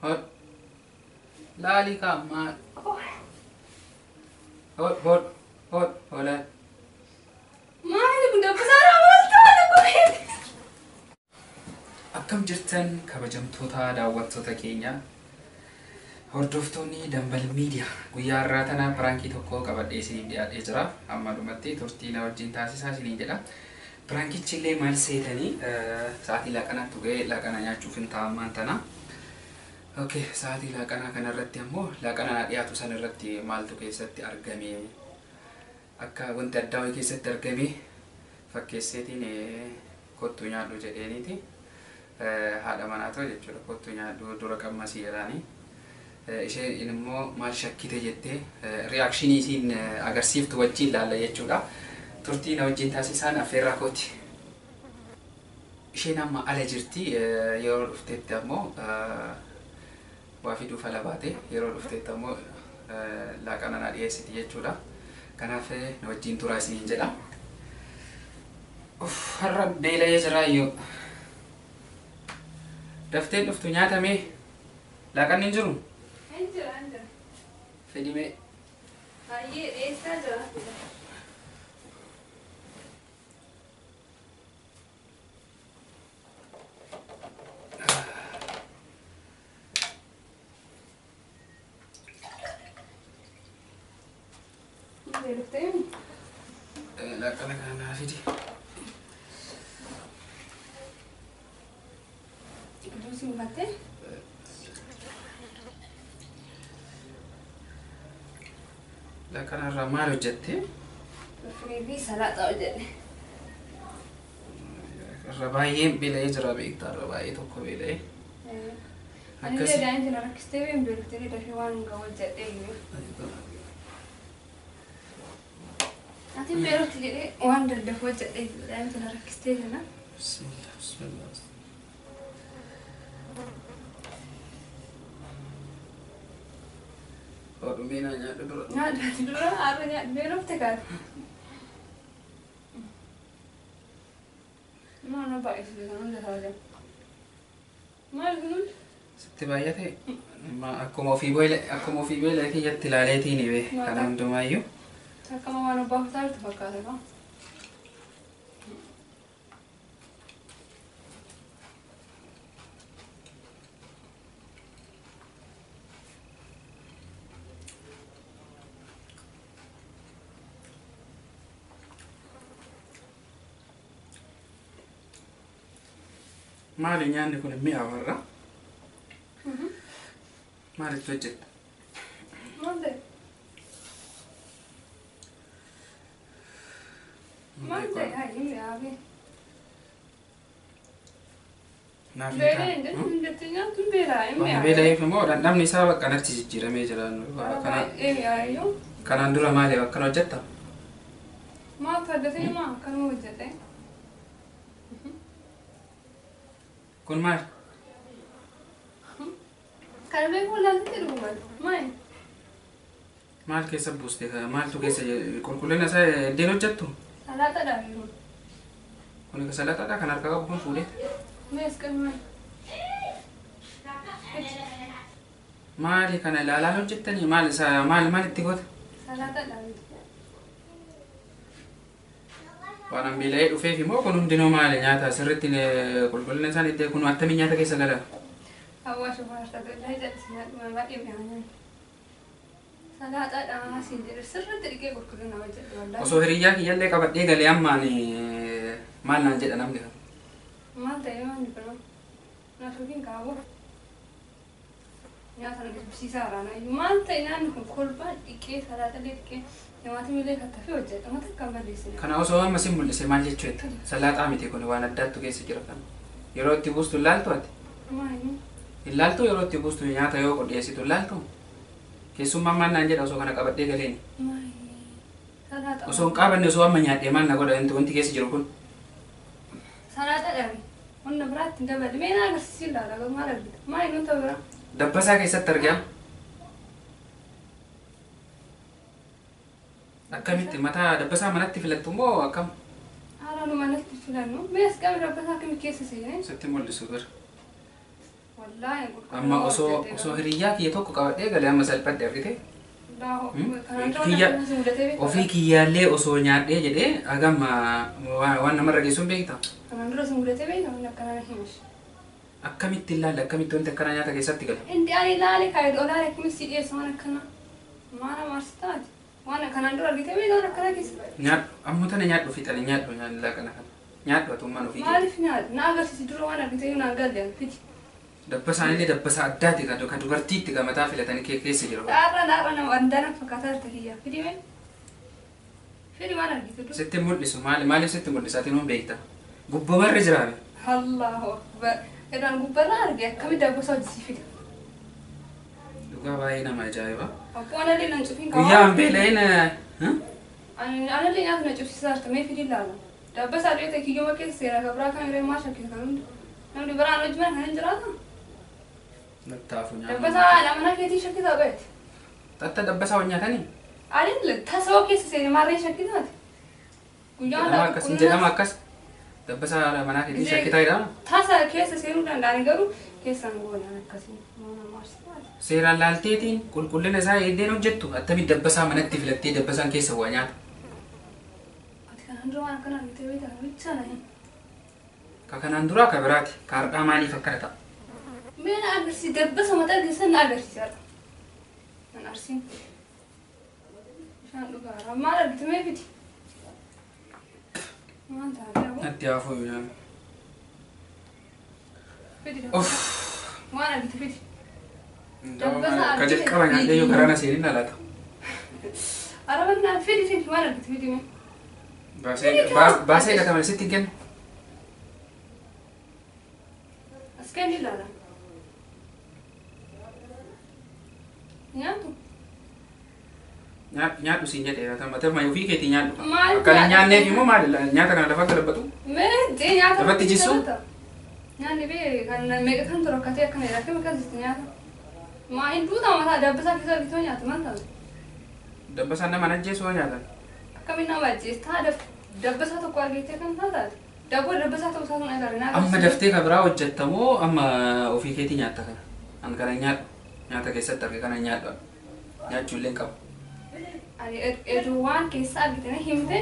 Hot. Lali ka, ma. Hot. Hola. Maali kun dabbasaara waltaadha baay'ee. Akkam jirtan kabajamtoota daawwattoota keenya. Hordoftoonni Dambal Miidiyaa guyyaa irraa tana piraankii tokko qabadhee isiniif dhiyaatee jira. Amma dhumatti turtii na wajjin taasisaa isiniin jedha. Piraankichi illee maal seetanii sa'aatii laaqanaatti ga'ee laaqana nyaachuuf hin taa'ammaan tana. Okay, sa'aatii laaqanaa kanarratti ammoo laaqana dhiyaatu san irratti maaltu keessatti argame akka wanti addaa wayii keessatti argame fakkeesseetiin kottu nyaadhu jedheeniiti haadha manaatoo jechuudha. Kottu nyaadhu dura qammasii jedhanii isheen immoo maal shakkite jettee reakshinii isiin agarsiiftu wajjin ilaalla jechuudha. Turtii na wajjin taasisaan affeerraa kooti. Isheen amma ala jirti yeroo dhufteetti ammoo waa fiduuf ala baate yeroo dhufteetti ammoo laaqana na dhiyeessiti jechuudha. Kanaaf na wajjin turaa isiniin jedha. Har'a beela'ee jiraayyuu. Daftee dhuftu nyaatamee laaqanni hin jiru? Hin jira. Fedhimee. Baay'ee dheessaa jira. Laaqana kana fidi. Duusin battee? Laaqana irraa maal hojjette? Firii fi salaaxaa hojjette. Irra baay'een beela'ee jira beektaa irra baay'ee tokko beela'ee. Ani illee daa'imti na rakkistee beeku beektee dafee waan hin hojjedhee jiru. Ati beerutti jedhee waan daddafu hojjedhee jiru daa'imti na rakkistee jira. Bismillah. Dhumee naa nyaadhu dura. Nyaadhaati dura haadha nyaadhu beelofte kaate. Maal baay'isuu kan hunda ta'a jira. Maal kun? Sitti baay'ate akkuma ofii beela kiyyatti ilaaleetiin hime kana hundumaayyuu. Akkama waan abbaa fitaartu fakkaata kaa. Maali nyaanni kun mi'aawa irra? Maalitti hojjetta? Malte hai mi'aawe. Naaf Beelee indetti nyaatu beelaa hin mi'aawe. beela'eef immoo dhandhamni isaa bakka natti jijjiiramee jira. Baay'ee mi'aawe. Kanaan dura maali akkana hojjetta? Maal faddatee maa akkanuma hojjete? Kun maal? Kana beekuu laalatti dhuguman. Maali? Maal keessa buuste? Maaltu keessa qulqullina isaa iddeen hojjettu? Salaaxadhaa jiru. Kun salaaxadhaa kan harka qabu kun fuudhee. Mees qalmaan. Maali kana ilaalaa hojjettanii? Maal itti goota? Salaaxadhaa jiru. Waan an beela'ee dhufeef immoo kun hundinuu maali nyaata sirriitti qulqullina isaan iddee kun attamii nyaata keessa gala? Hawaasa baartaa illee jalisi nyaadhuma baay'ee mi'aawan. Salaaxadhaa siin jedhe sirriitti dhiqee qulqullina hojjedhe wallaahi. Osoo hiriyyaa kiyyallee qabadhee galee ammaan maal naan jedha namni kana? Maal ta'ee waan jibbanu? Naasuufiin kaawwa. Nyaata na dhiibsiisaa haaraanayyuu. Maal ta'e nyaanni kun kolbaa dhiqee salaaxallee dhiqee nyaata miilee kattafee hojjedha. Mata akkan balleessine. Kana osoo amma sin mul'ise maal jechuudha? Salaaxaa miti kun waan addaattu keessa jira kana. Yeroo itti buustu ilaaltu ati? Maali? Ilaaltu yeroo itti buustu nyaata yoo qopheessitu ilaaltu? Keessummaan maal naan jedha osoo kana qabadhee galeeni? Maali? Salaaxaa. Osoo hin qaabanne osoo amma nyaadhee maal na godha wanti keessa jiru kun? Salaaxadhaa. Hunda biraatti dabalii. Mee na agarsiisi ilaala maal argita? Maali nuti biraa? Dabbasaa keessatti argama. Akkamitti mataa dabbasaa manatti filattu moo akkam? Haala nu manatti filannu. Mees qabni dabbasaa akkamii keessa seenee? Sitti mul'isu bira. Wallahi Amma osoo hiriyyaa kiyya tokko qabadhee galee amma salphadhe argite. Ofii kiyyaallee osoo nyaadhee jedhee agama waan namarra geessuun beektaa? Kanaan dura si mudatee beektaa wanni akkanaa himus. Akkamitti ilaalle akkamitti wanti akkana nyaata keessatti gala? Indi ani ilaale kaayidha olaale akkamitti si dhiyeessa waan akkanaa maana maarsiitaati waan kanaan dura argitee beektaa waan akkanaa keessa. Nyaadhu ammoo tana nyaadhu fixanii nyaadhu nyaallaa kana kana nyaadhu atummaan ofii kee. Maaliif nyaadhu na agarsiisi dura waan argitee naan galle fiti. Dabbasaan illee dabbasaa addaati kan dubartiitti mataa filatanii keessa jiru. Dhaarra nama wandana fakkaataa jirta kiyyaa fidi mee? Fidi waan argite dura. Sitti mul'isu maaliif sitti mul'isaatiin hin beekta? Gubbamarra jiraame. Allahu akbar. Edaan gubbarraa arge akkamitti dabbasaa hojjisi fida. Dhugaa baay'ee nama ajaa'iba. Abboon allee nan cufiin kaawaa. Guyyaa hambeeleen. Anallee nyaata na cufsiisaa jirta mee fidi ilaala. Dabbasaa dheeta kiyyuma keessa seera kabraa kan irree maal shakkisa kan hundi. Namni biraan hojii mana kan hin jiraata. Nattaafu nyaata. Dabbasaa namana keetii shakkisaa qabeeti. Tatta dabbasaa hojii nyaatanii? Ani tasoo keessa seene maarree shakkisaati. Jedhama akkas. Dabbasaa manaa keetii shakkitaa jedhama? Tasa keessa seenuu danda'ani garuu keessaan goonaan akkasii. Seeraan laalteetiin qulqullina isaa eeddeen hojjettu attamitti dabbasaa manatti filattee dabbasaan keessa waa nyaata. Ati kanaan dura waan akkana argitee beektaa bichaa na hin. Ka kanaan duraa ka biraati. Ka har'aa maaliif akkana ta'a? Mee na agarsiisi dabbasa mataa keessan na agarsiisaadha. Nan arsiin. Bishaan dhugaara. Maal argite mee fiti? Maal taatee aboo? Natti haafuu yoo Fiti dabbasa. Maal argite fiti? Ka jalqaba nyaatee yoo karaa na seenin alaata. Arabannaa fiti maal argite fiti mee? Baasee gataman sitti hin kennu. Askendi ilaala. Nyaatu. Nyaadhu siin jedhee matama ofii keetii nyaadhu. Maal Akka hin nyaanneef immoo maal nyaata kana lafa galabbatu? Mee jee nyaata. Lafatti jissu? Nyaanni bee kan meeqa kan tura akkatee akkana jedha akkami akkasitti nyaata. Maa hin duutaa mataa dabbasaa keessa argitoo nyaata maal taatu? Dabbasaan nama ajjeesu waa nyaatan. Akkamiin nama ajjeestaa dabbasaa tokko argitee kan taataati. Dabboo dabbasaa ta'uu isaa sun agarre naa Amma daftee ka biraa hojjettamoo amma ofii keetii nyaatta kana? An kana nyaadhu. Nyaata keessatti arge kana nyaadhu. Nyaachuu illee qaba. Ani eduu waan keessa argite na himte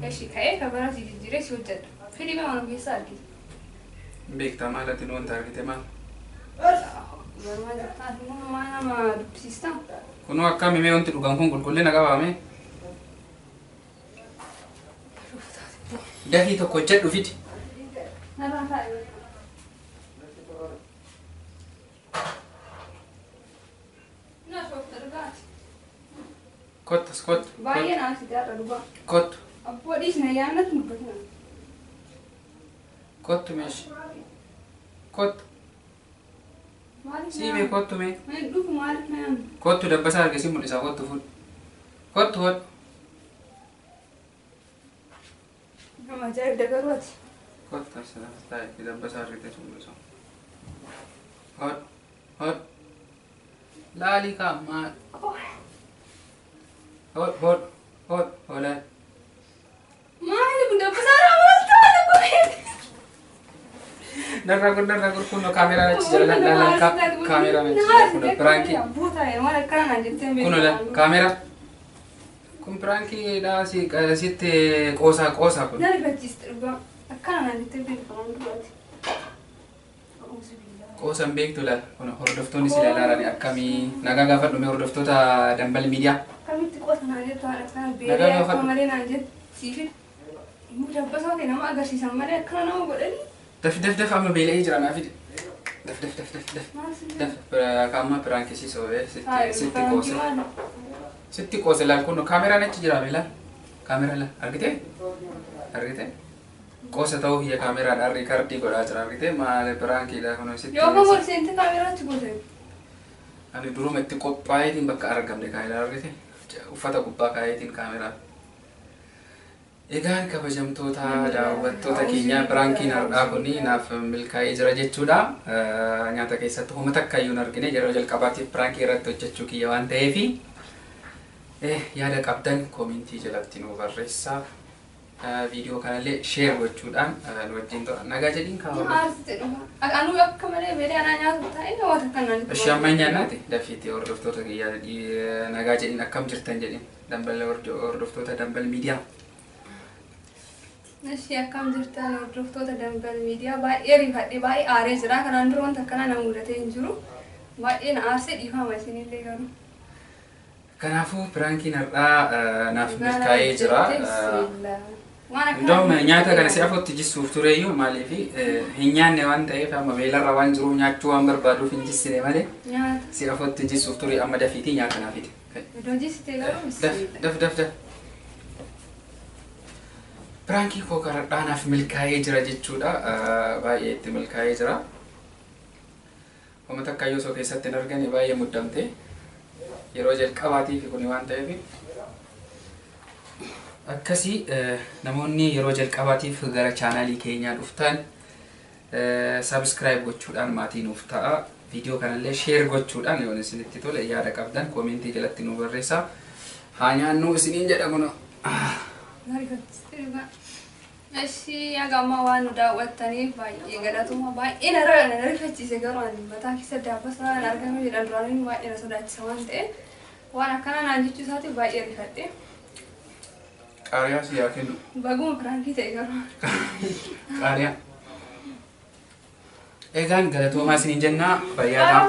eshi ka'ee ka biraa si jijjiiree si hojjedha. Fidii mee waan keessa argite. Beektaa maalatti nu wanta argite maal? Barumaa jirtaa aduu maa nama dubbisiistaa? Kunoo akkami mee wanti dhugaan kun qulqullina qabaame? Dafii tokko hojjedhu fidi. Narraa taa'e. Na shoofta dhugaati. Kottas kottu. Baay'ee naasi jaarra dhugaa. Kottu. Abboo dhiisna yaannatu dubbatina. Kottu meeshi. Kottu. Maaliif Siimee kottu mee. Mee dhufu maaliif na yaannu? Kottu dabbasaa arge si mul'isaa kottu fuudhu. Kottu hodhu. Nama ajaa'ibda garuu ati. Kottu asitti taa'e dabbasaa argite si mul'isaa. Hodhu. Hodhu. Laalii kaa'ammaa. Hodhu hodhu. Hodhu. Hodhaa. Maali kun dabbasaa maal taate kun? Darra kun kunoo kaameraa achi jala laalaan kaameraa achi jala kunoo pirankii. Buutaa maal akkana naan jettee beeku. Kunoo kaameraa. Kun piraankiidhaa sitti qoosaa kun. Dargachiiste dhugaa akkana naan jettee beeku kan duratti. Qoosan beektu laal kun hordoftoonni si ilaalanii akkamii nagaa gaafadhu mee hordoftoota dambal miidiyaa. Akkamitti qoota naan jettu haadha akkana beelee akka malee naan jettu siifidha. Immoo dabbasaa ta'e nama agarsiisan malee akkana nama godhanii. Daf amma beela'ee jira naaf fide. Daf kaamma piraankisiisoo sitti qoose. Sitti qoose laal kun kaameraan achi jira beelaa. Kaameraa laal argitee? Argitee? Qoosa ta'uu biyya kaameraadhaan riikardii godhaa jira argitee maal piraankiidha kun sitti. Yoo kan gorseenti kaameraatti gootee. Ani duruma itti qophaa'eetiin bakka argamne kaameraa argitee? Uffata gubbaa kaa'eetiin kaameraa. Egaan kabajamtoota daawwattoota keenya piraankiin har'aa kuni naaf milkaa'ee jira jechuudha. Nyaata keessatti humna takka iyyuu hin argine yeroo jalqabaatiif piraankii irratti hojjechuu kiyya waan ta'eef yaada qabdan koomentii jalatti nu barreessaa. Video kanallee share gochuudhaan nu wajjin ta'aa. Nagaa jedhiin kaawwatu. Maarsitti dhufa. Anu akka malee beelee anaa nyaatu ta'e wanta kanaan. Shamma nyaannaati daffiitti hordoftoota kiyyaa nagaa jedhiin akkam jirtan jedhiin dambal hordoftoota dambal miidiyaa. Nashii akkam jirtan hordoftoota dambal miidiyaa baay'ee rifadhee baay'ee aaree jira. Kanaan dura wanta akkanaa na mudatee hin jiru. Baay'ee na aarsee dhiifama isinillee garuu. Kanaafuu piraankiin har'aa naaf milkaa'ee jira. Ndom nyaata kana si afotti jisuuf tureeyyuu maaliif hin nyaanne waan ta'eef amma beelarra waan jiru nyaachuu waan barbaaduuf hin jissine malee si afotti jisuuf ture amma dafiitii nyaata naafite. Daf. Piraankii koo karadhaa naaf milkaa'ee jira jechuudha. Baay'ee itti milkaa'ee jira. Uummata akka yoosoo keessatti hin argine baay'ee muddamte. Yeroo jalqabaatiif kun waan ta'eef akkasii namoonni yeroo jalqabaatiif gara chaanalii keenyaa dhuftan subscribe gochuudhaan maatii nuuf ta'a. Viidiyoo kanallee share gochuudhaan yoo isinitti tole yaada qabdan koomentii jalatti nu barreessaa. Haa nyaannu isiniin jedha kun. Nashii agama waan nu daawwattaniif baay'ee galatuma baay'ee na rifachiise garuu ani mataa keessa daabbasaa hin argamu jedhan duraan baay'ee na sodaachisa waan ta'eef waan akkana naan jechuu isaatiif baay'ee rifadhe. Qaariyaa si yaa kennu. Baguma piraankii ta'e garuu. Qaariyaa. Egaan galatoomaa isiniin jennaa fayyaadhaa.